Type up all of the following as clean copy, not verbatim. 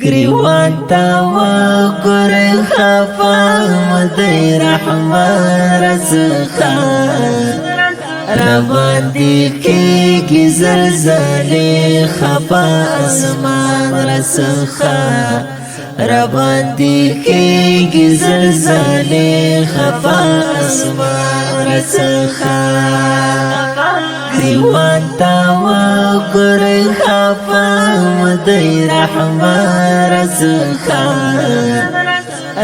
گریوان تا وګورئ خفا مدی رحمان رڅخه راباندې کېږي زلزلې خفا اسمان رڅخه راباندې کېږي زلزلې خفا اسمان رڅخه گریوان تا وګورئ خفا مدی رحمان رڅخه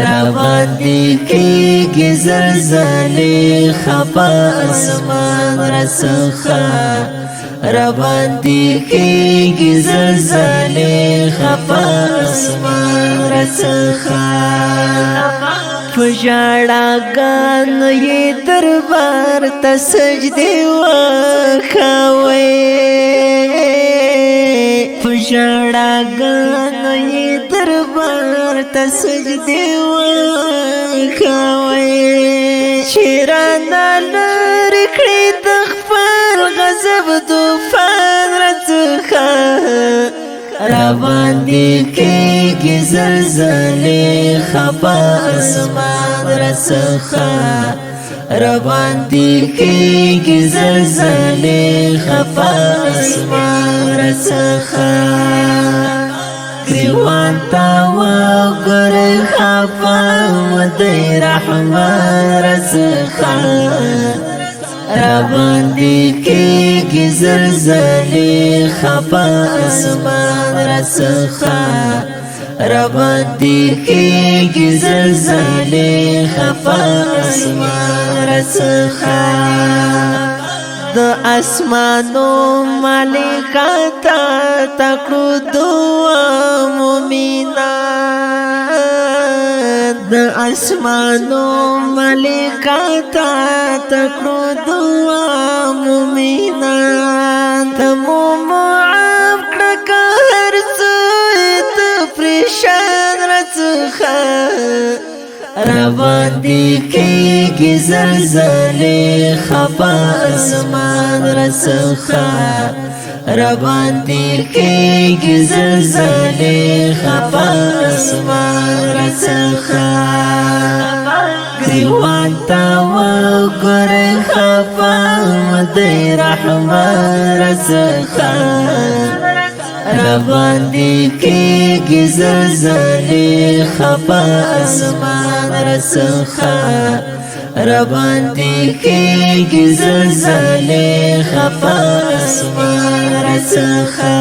راباندې کېږي زلزلې خفا اسمان رڅخه راباندې کېږي زلزلې خفا اسمان رڅخه په ژړاګانو یې دربار ته سجدې وښوئ په ژړاګانو یې دربار ته سجدې وښوئ چې رانه لرې کړي د خپل غضب طوفان راڅخه راباندې کېږي زلزلې خفا اسمان راڅخه راباندې کېږي زلزلې خفا اسمان راڅخه گریوان تا وګورئ خفا مدی رحمان رڅخه راباندې کېږي زلزلې خفا اسمان رڅخه راباندې کېږي زلزلې خفا اسمان رڅخه د اسمانو مالکه تا تکړو دعا مومنان د اسمانو مالکه تا تکړو دعا مومنان ته مو معاف کړه که هر څه ته پریشان راڅخه راباندې کېږي زلزلې خفا اسمان رڅخه راباندې کېږي زلزلې خفا اسمان رڅخه گریوان تا وګورئ خفا مدی رحمان رڅخه راباندې کېږي زلزلې خفا اسمان رڅخه راباندې کېږي زلزلې خفا اسمان رڅخه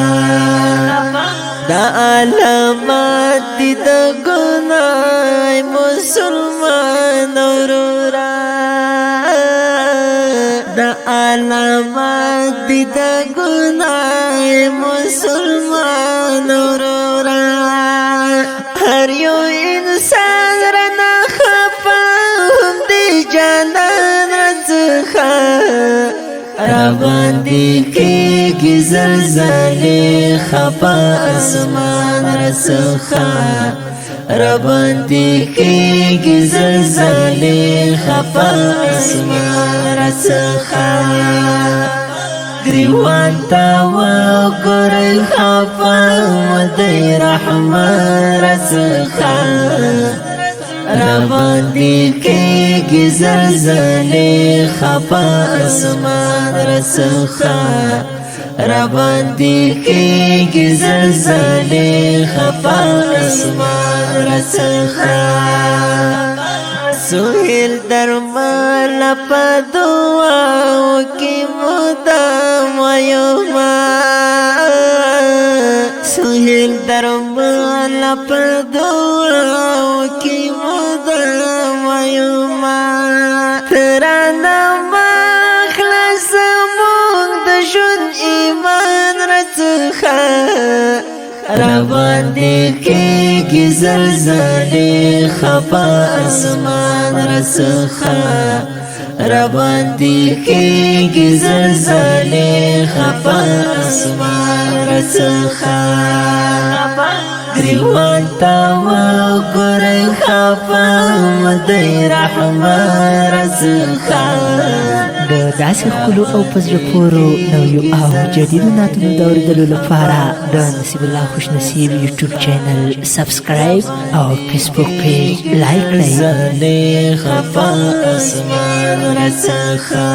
دا علامات دي د ګناه مسلمان ورورا دا علامات دي د ګناه مسلمان ورورا هر یو انسان رانه خفا هم دی جانان راڅخه راباندې کېږي زلزلې خفا اسمان رڅخه راباندې کېږي زلزلې خفا اسمان رڅخه گریوان تا وګورئ خفا مدی رحمان رڅخه راباندې کېږي زلزلې خفا اسمان رڅخه راباندې کېږي زلزلې خفا اسمان رڅخه سهیل درمل په دعاو کې مدام ویما سهیل درمل په دعاو کې مدام ویما ترانه مخلص مونږ د ژوند ایمان راڅخه راباندې کېږي زلزلې خفا اسمان رڅخه راباندې کېږي زلزلې خفا اسمان رڅخه گریوان تا وګورئ خفا مدی رحمان رڅخه د داسې ښکلو او په زړه پورو نویو او جدیدو نعتونو د اورېدلو لپاره د نصیب الله خوشنصیب یوټیوب چینل سبسکرایب او فیسبوک پیج لایک کړئ. زه خفا اسمان راڅخه